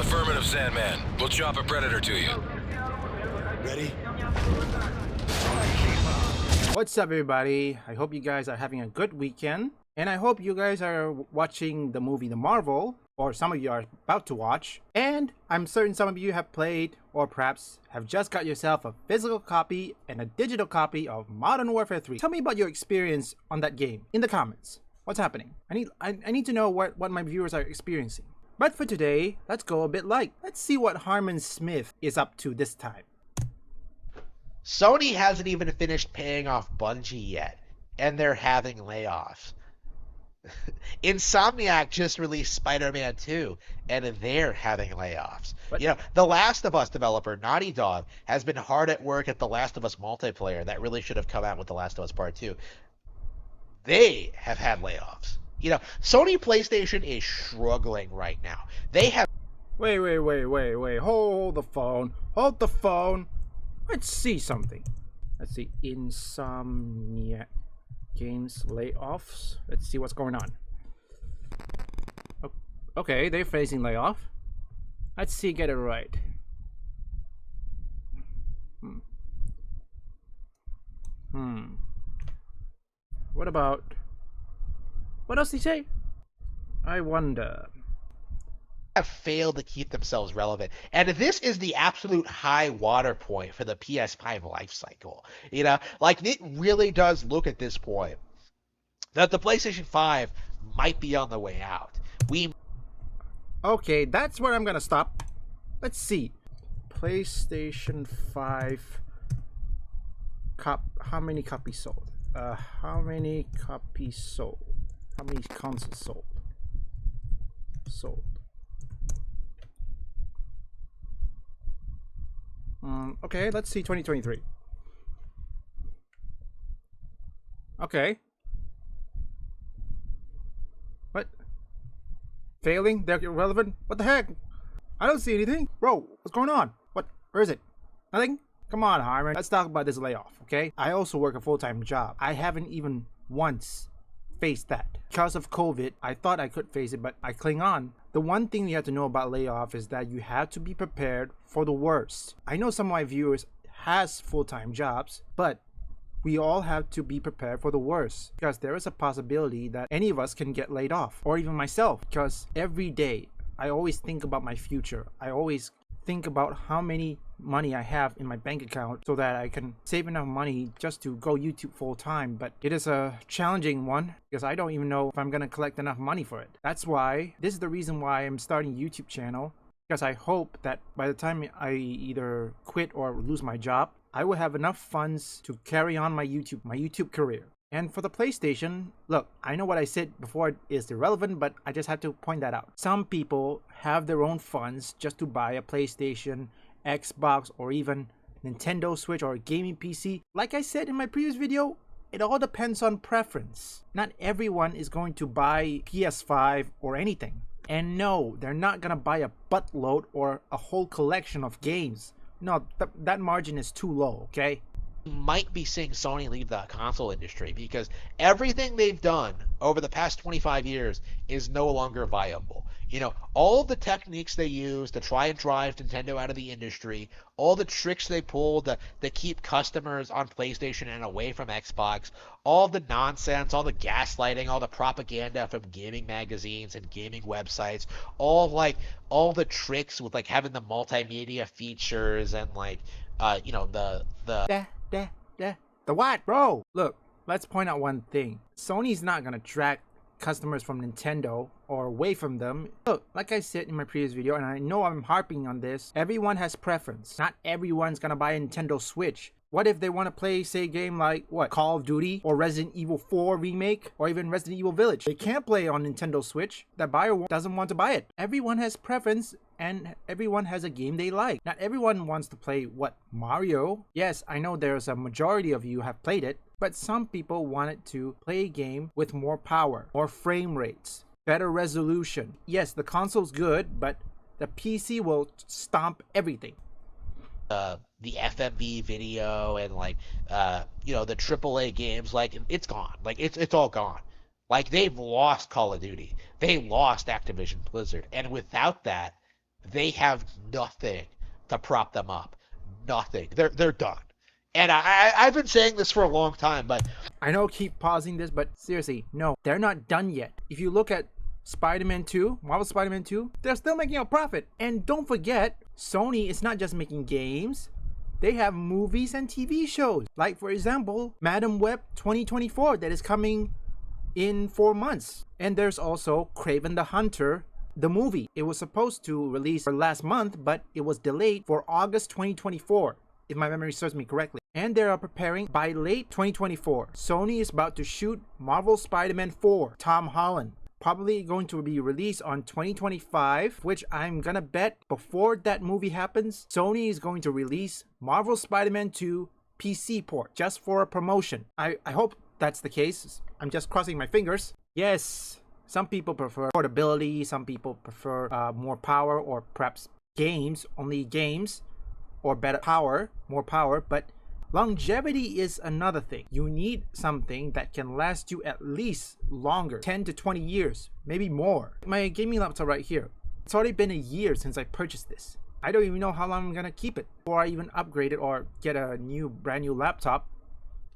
Affirmative, Sandman. We'll chop a Predator to you. Ready? What's up, everybody? I hope you guys are having a good weekend, and I hope you guys are watching the movie The Marvel, or some of you are about to watch, and I'm certain some of you have played, or perhaps have just got yourself a physical copy and a digital copy of Modern Warfare 3. Tell me about your experience on that game in the comments. What's happening? I need to know what my viewers are experiencing. But for today, let's go a bit light. Let's see what Harman Smith is up to this time. Sony hasn't even finished paying off Bungie yet, and they're having layoffs. Insomniac just released Spiderman 2, and they're having layoffs. What? You know, The Last of Us developer, Naughty Dog, has been hard at work at The Last of Us multiplayer. That really should have come out with The Last of Us Part 2. They have had layoffs. You know, Sony PlayStation is struggling right now. They have... Wait. Hold the phone. Hold the phone. Let's see something. Let's see. Insomniac Games layoffs. Let's see what's going on. Okay, they're facing layoff. Let's see, get it right. What else did he say? I wonder. have failed to keep themselves relevant. And this is the absolute high water point for the PS5 life cycle. You know, like it really does look at this point that the PlayStation 5 might be on the way out. Okay, that's where I'm gonna stop. Let's see. PlayStation 5 how many copies sold? How many copies sold? How many consoles sold? Okay, let's see 2023. Okay. What? Failing? They're irrelevant? What the heck? I don't see anything. Bro, what's going on? What? Where is it? Nothing? Come on, Harman. Let's talk about this layoff, okay? I also work a full-time job. I haven't even once faced that. Because of COVID, I thought I could face it, but I cling on. The one thing you have to know about layoff is that you have to be prepared for the worst. I know some of my viewers has full-time jobs, but we all have to be prepared for the worst, because there is a possibility that any of us can get laid off, or even myself, because every day I always think about my future. I always think about how many money I have in my bank account so that I can save enough money just to go YouTube full time. But it is a challenging one because I don't even know if I'm gonna collect enough money for it. That's why this is the reason why I'm starting a YouTube channel, because I hope that by the time I either quit or lose my job, I will have enough funds to carry on my YouTube career. And for the PlayStation, look, I know what I said before is irrelevant, but I just have to point that out. Some people have their own funds just to buy a PlayStation, Xbox, or even Nintendo Switch or a gaming PC. Like I said in my previous video, it all depends on preference. Not everyone is going to buy PS5 or anything. And no, they're not gonna buy a buttload or a whole collection of games. No, that margin is too low, okay? Might be seeing Sony leave the console industry because everything they've done over the past 25 years is no longer viable. You know, all the techniques they use to try and drive Nintendo out of the industry, all the tricks they pulled to keep customers on PlayStation and away from Xbox, all the nonsense, all the gaslighting, all the propaganda from gaming magazines and gaming websites, all the tricks with like having the multimedia features and like you know, the The what, bro? Look, let's point out one thing. Sony's not gonna track customers from Nintendo or away from them. Look, like I said in my previous video, and I know I'm harping on this, everyone has preference. Not everyone's gonna buy a Nintendo Switch. What if they want to play, say, a game like, what, Call of Duty or Resident Evil 4 Remake or even Resident Evil Village? They can't play on Nintendo Switch. That buyer doesn't want to buy it. Everyone has preference and everyone has a game they like. Not everyone wants to play, what, Mario? Yes, I know there's a majority of you have played it, but some people wanted to play a game with more power, more frame rates, better resolution. Yes, the console's good, but the PC will stomp everything. The FMV video and like you know, the AAA games, like it's gone. Like it's all gone. Like they've lost Call of Duty. They lost Activision Blizzard. And without that, they have nothing to prop them up. Nothing. They're done. And I've been saying this for a long time, but I know keep pausing this, but seriously, no, they're not done yet. If you look at Spider-Man 2, Marvel Spider-Man 2, they're still making a profit. And don't forget, Sony is not just making games. They have movies and TV shows. Like, for example, Madam Web 2024 that is coming in 4 months. And there's also Kraven the Hunter, the movie. It was supposed to release last month, but it was delayed for August 2024, if my memory serves me correctly. And they are preparing by late 2024. Sony is about to shoot Marvel Spider-Man 4, Tom Holland. Probably going to be released on 2025, which I'm gonna bet before that movie happens, Sony is going to release Marvel Spider-Man 2 PC port just for a promotion. I hope that's the case. I'm just crossing my fingers. Yes, some people prefer portability, some people prefer more power, or perhaps only games, or better power, more power, but longevity is another thing. You need something that can last you at least longer, 10 to 20 years, maybe more. My gaming laptop right here, it's already been a year since I purchased this. I don't even know how long I'm gonna keep it before I even upgrade it or get a brand new laptop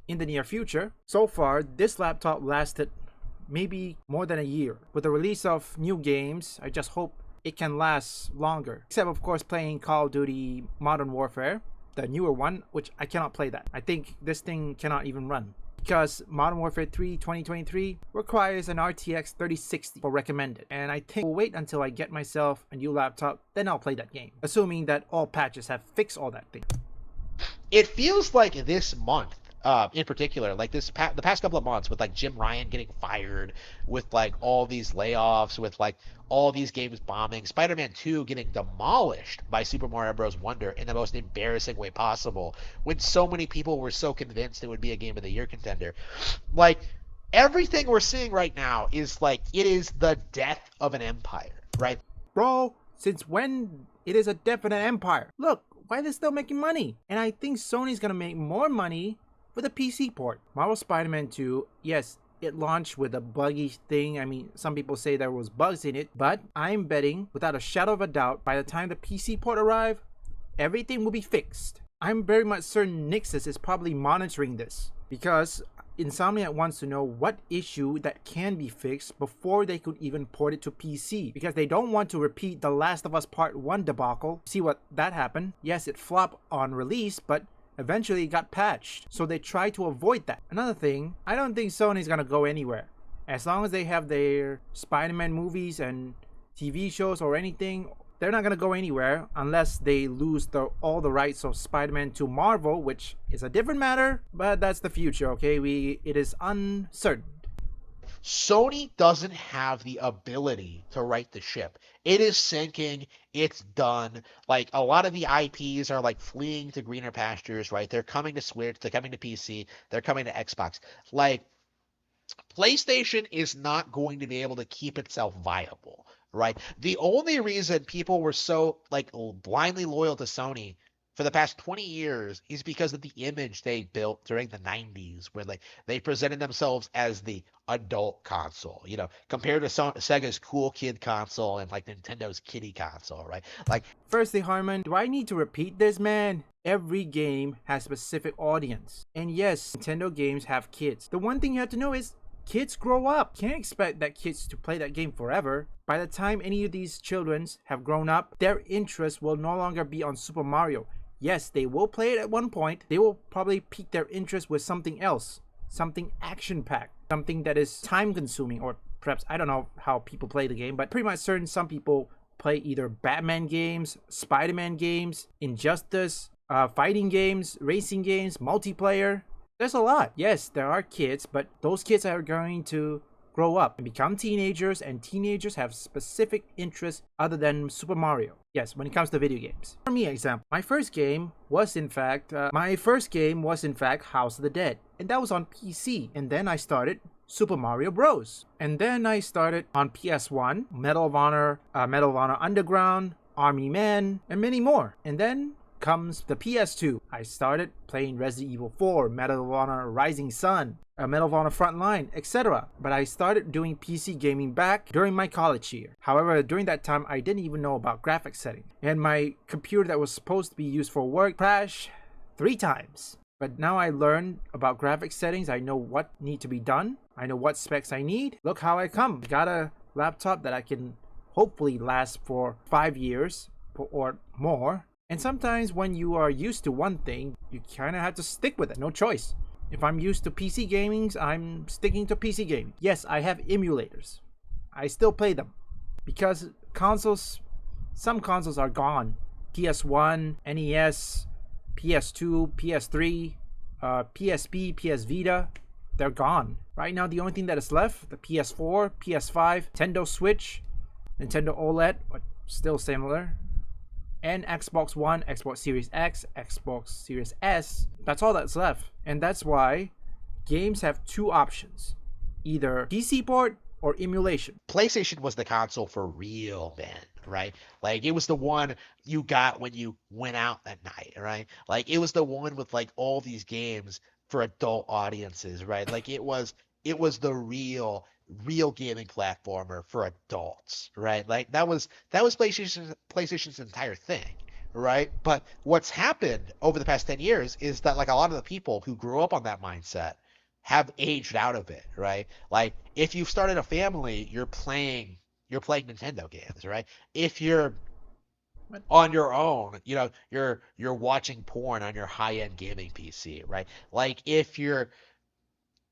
in the near future. So far, this laptop lasted maybe more than a year. With the release of new games, I just hope it can last longer. Except of course playing Call of Duty Modern Warfare, the newer one, which I cannot play that. I think this thing cannot even run because Modern Warfare 3 2023 requires an RTX 3060 for recommended, and I think we'll wait until I get myself a new laptop, then I'll play that game, assuming that all patches have fixed all that thing. it feels like this month, in particular, like the past couple of months, with like Jim Ryan getting fired, with like all these layoffs, with like all these games bombing, Spider-Man 2 getting demolished by Super Mario Bros. Wonder in the most embarrassing way possible, when so many people were so convinced it would be a Game of the Year contender. Like, everything we're seeing right now is like, it is the death of an empire, right? Bro, since when it is a definite empire? Look, why they're still making money? And I think Sony's gonna make more money with a PC port. Marvel Spider-Man 2, yes, it launched with a buggy thing. I mean, some people say there was bugs in it, but I'm betting without a shadow of a doubt, by the time the PC port arrives, everything will be fixed. I'm very much certain Nixus is probably monitoring this, because Insomniac wants to know what issue that can be fixed before they could even port it to PC, because they don't want to repeat The Last of Us Part 1 debacle. See what that happened? Yes, it flopped on release, but eventually it got patched, so they try to avoid that. Another thing, I don't think Sony's gonna go anywhere. As long as they have their Spider-Man movies and TV shows or anything, they're not gonna go anywhere unless they lose all the rights of Spider-Man to Marvel, which is a different matter, but that's the future, okay? It is uncertain. Sony doesn't have the ability to right the ship. It is sinking. It's done. Like, a lot of the IPs are like fleeing to greener pastures, right? They're coming to Switch, they're coming to PC, they're coming to Xbox. Like, PlayStation is not going to be able to keep itself viable, right? The only reason people were so like blindly loyal to Sony for the past 20 years is because of the image they built during the 90s, where like they presented themselves as the adult console, you know, compared to Sega's cool kid console and like Nintendo's kiddie console, right? Like, Firstly, Harman, do I need to repeat this, man? Every game has a specific audience. And yes, Nintendo games have kids. The one thing you have to know is kids grow up. Can't expect that kids to play that game forever. By the time any of these children have grown up, their interest will no longer be on Super Mario. Yes, they will play it at one point. They will probably pique their interest with something else, something action-packed, something that is time-consuming, or perhaps, I don't know how people play the game, but pretty much certain some people play either Batman games, Spider-Man games, Injustice, fighting games, racing games, multiplayer. There's a lot. Yes, there are kids, but those kids are going to grow up and become teenagers, and teenagers have specific interests other than Super Mario. Yes, when it comes to video games. For me, example, my first game was in fact House of the Dead, and that was on PC. And then I started Super Mario Bros. And then I started on PS1, Medal of Honor Underground, Army Men, and many more. And then comes the PS2. I started playing Resident Evil 4, Medal of Honor Rising Sun, Medal of Honor Frontline, etc. But I started doing PC gaming back during my college year. However, during that time, I didn't even know about graphics settings. And my computer that was supposed to be used for work crashed 3 times. But now I learned about graphics settings. I know what need to be done. I know what specs I need. Look how I come. Got a laptop that I can hopefully last for 5 years or more. And sometimes when you are used to one thing, you kind of have to stick with it. No choice. If I'm used to PC gaming, I'm sticking to PC gaming. Yes, I have emulators. I still play them. Because some consoles are gone. PS1, NES, PS2, PS3, PSP, PS Vita, they're gone. Right now, the only thing that is left, the PS4, PS5, Nintendo Switch, Nintendo OLED, but still similar, and Xbox One, Xbox Series X, Xbox Series S. That's all that's left. And that's why games have 2 options. Either PC port or emulation. PlayStation was the console for real men, right? Like, it was the one you got when you went out at night, right? Like, it was the one with like all these games for adult audiences, right? Like, it was the real gaming platformer for adults, right? Like, that was PlayStation's entire thing, right? But what's happened over the past 10 years is that, like, a lot of the people who grew up on that mindset have aged out of it, right? Like, if you've started a family, you're playing Nintendo games, right? If you're on your own, you're watching porn on your high-end gaming PC, right? Like, if you're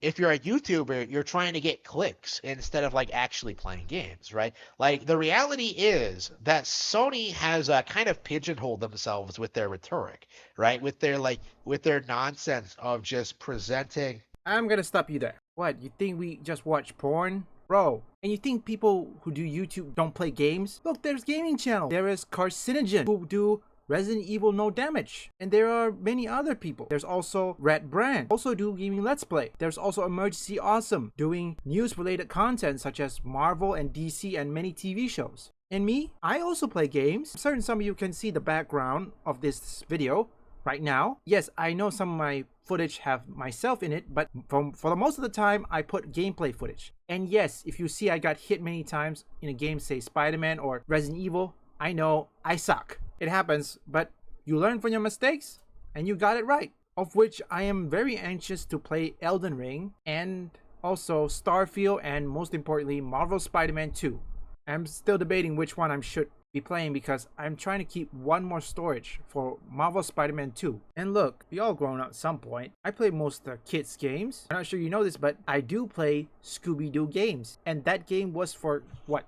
a YouTuber, you're trying to get clicks instead of like actually playing games, right? Like, the reality is that Sony has kind of pigeonholed themselves with their rhetoric, right? With their nonsense of just presenting. I'm gonna stop you there. What, you think we just watch porn? Bro, and you think people who do YouTube don't play games? Look, there's gaming channel. There is Carcinogen who do Resident Evil No Damage. And there are many other people. There's also Red Brand, also do gaming Let's Play. There's also Emergency Awesome, doing news related content such as Marvel and DC and many TV shows. And me, I also play games. I'm certain some of you can see the background of this video right now. Yes, I know some of my footage have myself in it, but for the most of the time, I put gameplay footage. And yes, if you see I got hit many times in a game, say Spiderman or Resident Evil, I know I suck. It happens, but you learn from your mistakes, and you got it right. Of which I am very anxious to play Elden Ring, and also Starfield, and most importantly, Marvel Spider-Man 2. I'm still debating which one I should be playing because I'm trying to keep one more storage for Marvel Spider-Man 2. And look, we all grown up at some point. I play most of the kids games. I'm not sure you know this, but I do play Scooby-Doo games. And that game was for what?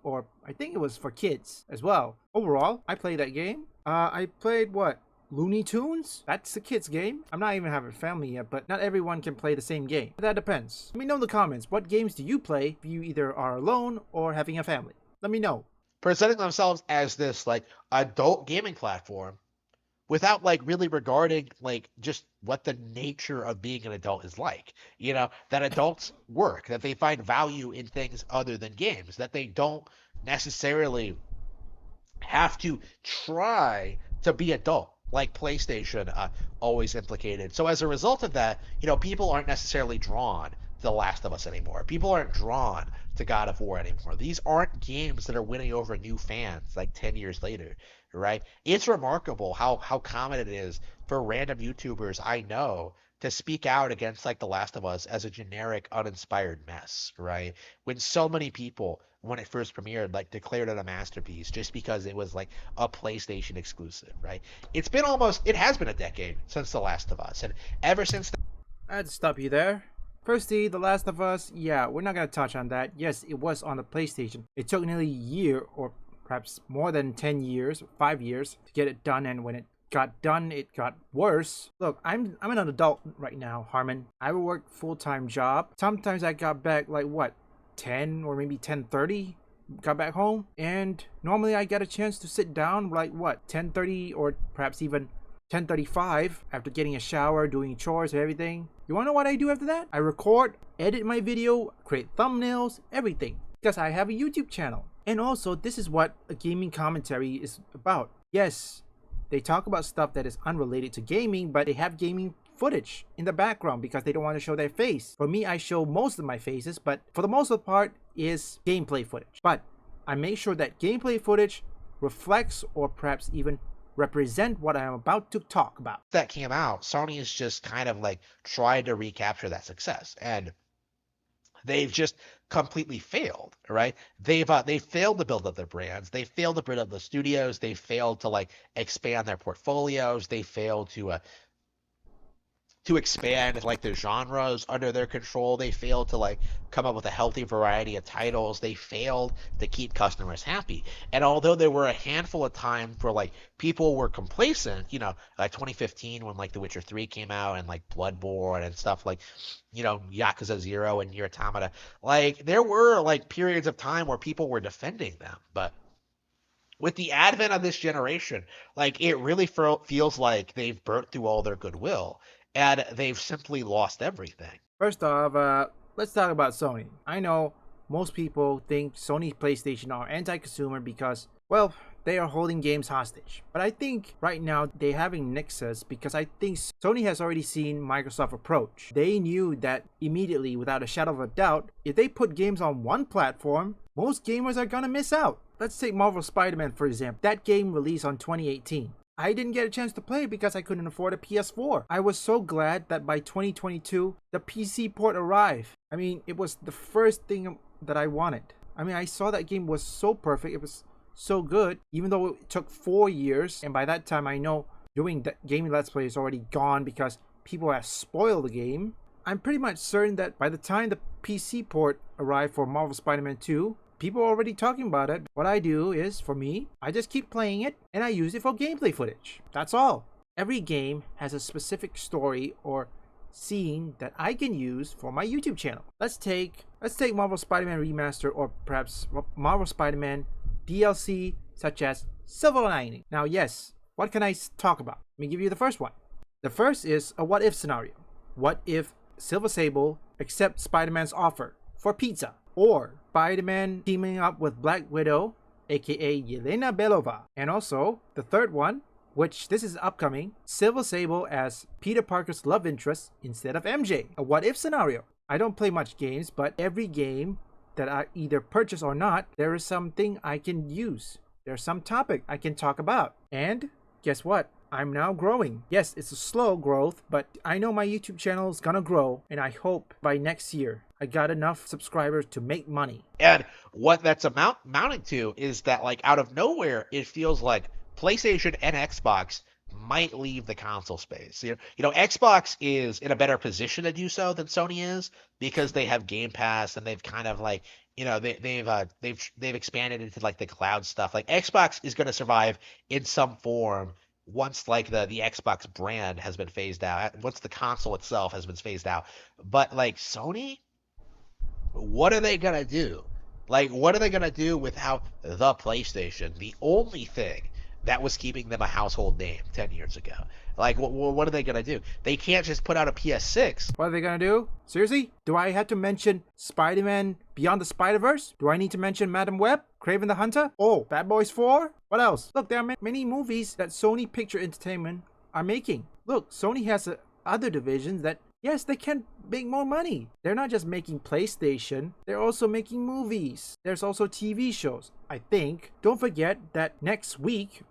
Or I think it was for kids as well. Overall, I played that game. I played what? Looney Tunes? That's a kid's game. I'm not even having a family yet, but not everyone can play the same game. That depends. Let me know in the comments, what games do you play if you either are alone or having a family? Let me know. Presenting themselves as this like adult gaming platform without like really regarding like just what the nature of being an adult is like. That adults work, that they find value in things other than games, that they don't necessarily have to try to be adult like PlayStation always implicated. So as a result of that, people aren't necessarily drawn to The Last of Us anymore. People aren't drawn to God of War anymore. These aren't games that are winning over new fans like 10 years later, right? It's remarkable how common it is for random YouTubers I know to speak out against like The Last of Us as a generic, uninspired mess, right? When so many people, when it first premiered, like declared it a masterpiece just because it was like a PlayStation exclusive, right? It has been a decade since The Last of Us, and ever since I had to stop you there. Firstly, The Last of Us, yeah, we're not going to touch on that. Yes, it was on the PlayStation. It took nearly a year, or perhaps more than 10 years, 5 years, to get it done, and when it got done, it got worse. Look, I'm an adult right now, Harman. I work full-time job. Sometimes I got back like what, 10 or maybe 10:30, got back home, and normally I get a chance to sit down like what, 10:30 or perhaps even 10:35 after getting a shower, doing chores and everything. You wanna know what I do after that? I record, edit my video, create thumbnails, everything, because I have a YouTube channel. And also, this is what a gaming commentary is about. Yes, They talk about stuff that is unrelated to gaming, but they have gaming footage in the background because they don't want to show their face. For me, I show most of my faces, but for the most part is gameplay footage. But I make sure that gameplay footage reflects or perhaps even represent what I am about to talk about. That came out, Sony is just kind of like trying to recapture that success, and they've just completely failed, right? They've failed to build up their brands. They failed to build up the studios. They failed to like expand their portfolios. They failed to expand like the genres under their control. They failed to like come up with a healthy variety of titles. They failed to keep customers happy. And although there were a handful of times where like people were complacent, you know, like 2015 when like The Witcher 3 came out and like Bloodborne and stuff like, you know, Yakuza 0 and Nier Automata, like there were like periods of time where people were defending them. But with the advent of this generation, like it really feels like they've burnt through all their goodwill and they've simply lost everything. First off, let's talk about Sony. I know most people think Sony PlayStation are anti-consumer because, well, they are holding games hostage. But I think right now they're having nexus because I think Sony has already seen Microsoft approach. They knew that immediately, without a shadow of a doubt, if they put games on one platform, most gamers are gonna miss out. Let's take Marvel Spiderman for example. That game released on 2018. I didn't get a chance to play it because I couldn't afford a PS4. I was so glad that by 2022, the PC port arrived. I mean, it was the first thing that I wanted. I mean, I saw that game was so perfect. It was so good, even though it took 4 years. And by that time, I know doing the gaming Let's Play is already gone because people have spoiled the game. I'm pretty much certain that by the time the PC port arrived for Marvel Spider-Man 2, people are already talking about it. What I do is, for me, I just keep playing it and I use it for gameplay footage. That's all. Every game has a specific story or scene that I can use for my YouTube channel. Let's take Marvel Spider-Man Remaster or perhaps Marvel Spider-Man DLC such as Silver Lining. Now, yes, what can I talk about? Let me give you the first one. The first is a what if scenario. What if Silver Sable accepts Spider-Man's offer for pizza? Or Spider-Man teaming up with Black Widow, aka Yelena Belova. And also, the third one, which this is upcoming, Silver Sable as Peter Parker's love interest instead of MJ. A what-if scenario. I don't play much games, but every game that I either purchase or not, there is something I can use. There's some topic I can talk about. And guess what? I'm now growing. Yes, it's a slow growth, but I know my YouTube channel is gonna grow, and I hope by next year I got enough subscribers to make money. And what that's amounting to is that, like, out of nowhere, it feels like PlayStation and Xbox might leave the console space. You know, Xbox is in a better position to do so than Sony is because they have Game Pass and they've kind of like, you know, they've expanded into like the cloud stuff. Like Xbox is going to survive in some form once like the Xbox brand has been phased out, once the console itself has been phased out. But like Sony, what are they gonna do? Like, what are they gonna do without the PlayStation, the only thing that was keeping them a household name 10 years ago? Like, what are they gonna do? They can't just put out a PS6. What are they gonna do? Seriously? Do I have to mention Spider-Man Beyond the Spider-Verse? Do I need to mention Madam Web? Kraven the Hunter? Oh, Bad Boys 4? What else? Look, there are many movies that Sony Picture Entertainment are making. Look, Sony has other divisions that, yes, they can make more money. They're not just making PlayStation, they're also making movies. There's also TV shows, I think. Don't forget that next week,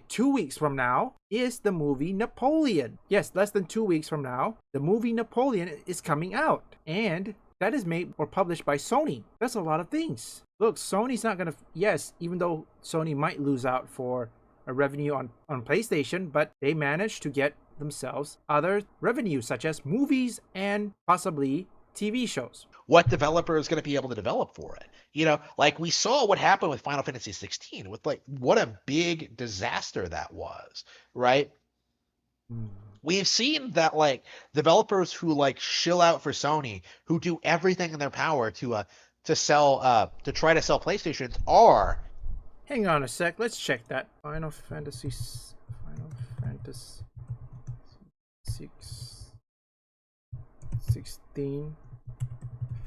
2 weeks from now, is the movie Napoleon. Yes, less than 2 weeks from now, the movie Napoleon is coming out. And that is made or published by Sony. That's a lot of things. Look, Sony's not gonna, yes, even though Sony might lose out for a revenue on PlayStation, but they managed to get themselves other revenues such as movies and possibly TV shows. What developer is going to be able to develop for it? You know, like we saw what happened with Final Fantasy 16 with like what a big disaster that was, right? We've seen that like developers who like shill out for Sony, who do everything in their power to try to sell PlayStations are. Hang on a sec, let's check that. Final Fantasy 16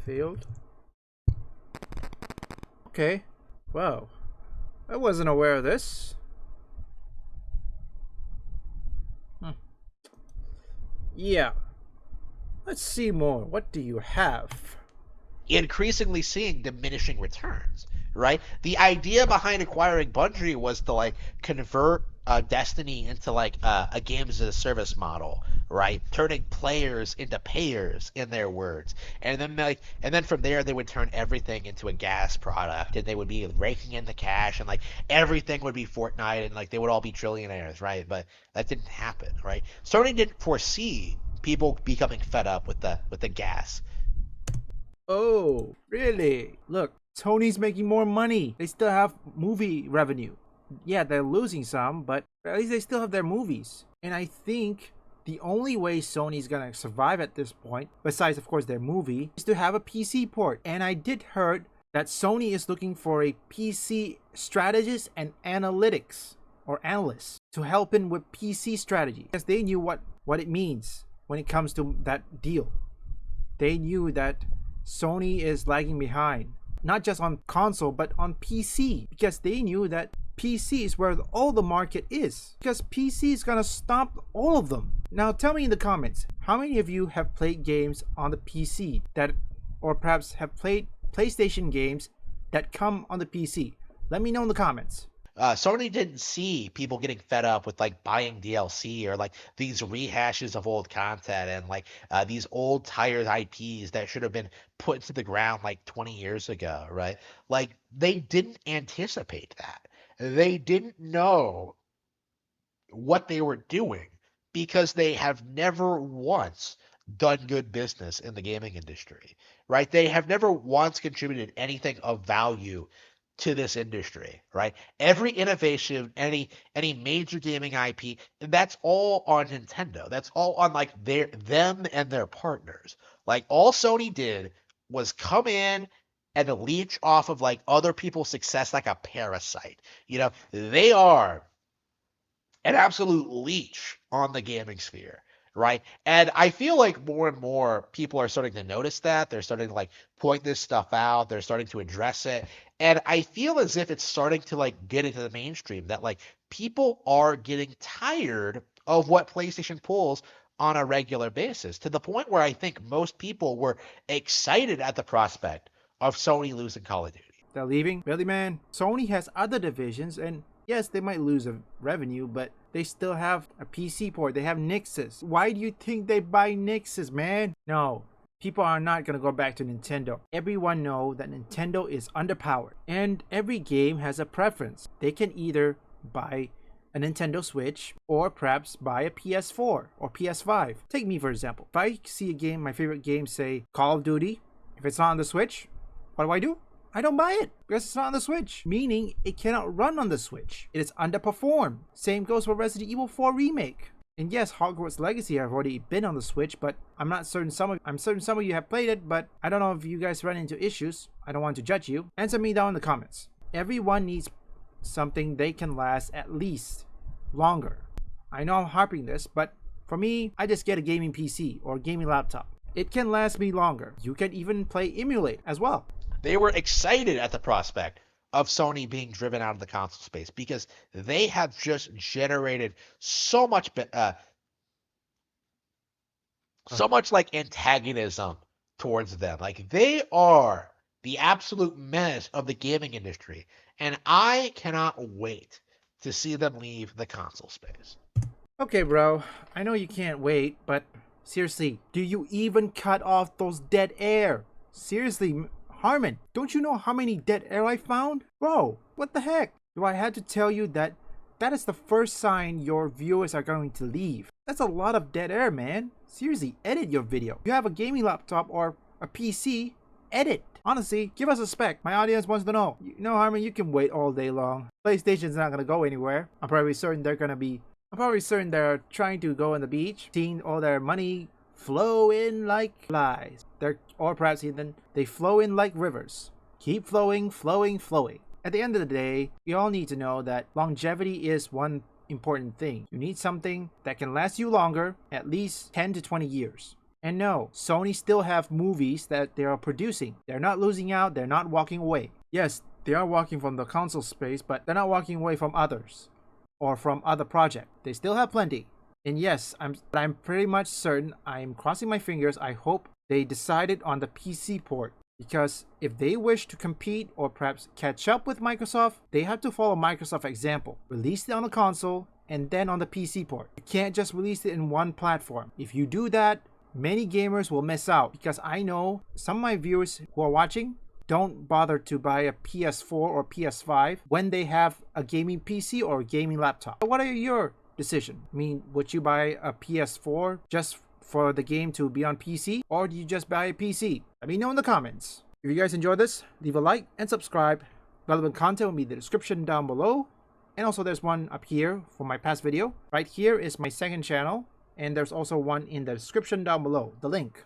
failed. Okay, wow, I wasn't aware of this. Yeah. Let's see more. What do you have? Increasingly seeing diminishing returns, right? The idea behind acquiring Bungie was to like convert Destiny into like a games as a service model, right? Turning players into payers, in their words, and then from there they would turn everything into a gas product, and they would be raking in the cash, and like everything would be Fortnite, and like they would all be trillionaires, right? But that didn't happen, right? Sony didn't foresee people becoming fed up with the gas. Oh, really? Look, Sony's making more money. They still have movie revenue. Yeah, they're losing some, but at least they still have their movies. And I think the only way Sony's gonna survive at this point, besides of course their movie, is to have a PC port. And I did heard that Sony is looking for a PC strategist and analytics or analyst to help in with PC strategy, because they knew what it means when it comes to that deal. They knew that Sony is lagging behind, not just on console, but on PC, because they knew that PC is where all the market is, because PC is gonna stomp all of them. Now tell me in the comments, how many of you have played games on the PC that, or perhaps have played PlayStation games that come on the PC? Let me know in the comments. Sony didn't see people getting fed up with like buying DLC or like these rehashes of old content and like these old tired IPs that should have been put into the ground like 20 years ago, right? Like they didn't anticipate that. They didn't know what they were doing because they have never once done good business in the gaming industry, right? They have never once contributed anything of value to this industry, right? Every innovation, any major gaming IP, that's all on Nintendo. That's all on like them and their partners. Like all Sony did was come in and leech off of like other people's success like a parasite. You know, they are an absolute leech on the gaming sphere, right? And I feel like more and more people are starting to notice that. They're starting to like point this stuff out. They're starting to address it. And I feel as if it's starting to like get into the mainstream that like people are getting tired of what PlayStation pulls on a regular basis, to the point where I think most people were excited at the prospect of Sony losing Call of Duty. They're leaving? Really, man? Sony has other divisions, and yes, they might lose a revenue, but they still have a PC port. They have Nixes. Why do you think they buy Nixes, man? No, people are not going to go back to Nintendo. Everyone knows that Nintendo is underpowered, and every game has a preference. They can either buy a Nintendo Switch or perhaps buy a PS4 or PS5. Take me for example. If I see a game, my favorite game, say Call of Duty, if it's not on the Switch, what do? I don't buy it because it's not on the Switch, meaning it cannot run on the Switch. It is underperformed. Same goes for Resident Evil 4 Remake. And yes, Hogwarts Legacy have already been on the Switch, but I'm certain some of you have played it, but I don't know if you guys run into issues. I don't want to judge you. Answer me down in the comments. Everyone needs something they can last at least longer. I know I'm harping this, but for me, I just get a gaming PC or gaming laptop. It can last me longer. You can even play emulate as well. They were excited at the prospect of Sony being driven out of the console space because they have just generated so much like antagonism towards them. Like they are the absolute menace of the gaming industry, and I cannot wait to see them leave the console space. Okay, bro, I know you can't wait, but seriously, do you even cut off those dead air? Seriously, Harman, don't you know how many dead air I found? Bro, what the heck? Do I have to tell you that is the first sign your viewers are going to leave? That's a lot of dead air, man. Seriously, edit your video. If you have a gaming laptop or a PC, edit. Honestly, give us a spec. My audience wants to know. You know, Harman, you can wait all day long. PlayStation's not gonna go anywhere. I'm probably certain they're trying to go on the beach, seeing all their money flow in like flies. Or perhaps even they flow in like rivers. Keep flowing, flowing, flowing. At the end of the day, we all need to know that longevity is one important thing. You need something that can last you longer, at least 10 to 20 years. And no, Sony still have movies that they are producing. They're not losing out, they're not walking away. Yes, they are walking from the console space, but they're not walking away from others or from other projects. They still have plenty. And yes, I'm pretty much certain, I'm crossing my fingers, I hope they decided on the PC port. Because if they wish to compete or perhaps catch up with Microsoft, they have to follow Microsoft's example. Release it on the console and then on the PC port. You can't just release it in one platform. If you do that, many gamers will miss out, because I know some of my viewers who are watching don't bother to buy a PS4 or PS5 when they have a gaming PC or a gaming laptop. What are your decision? I mean, would you buy a PS4 just for the game to be on PC, or do you just buy a PC? Let me know in the comments. If you guys enjoyed this, leave a like and subscribe. Relevant content will be in the description down below. And also there's one up here for my past video. Right here is my second channel, and there's also one in the description down below, the link.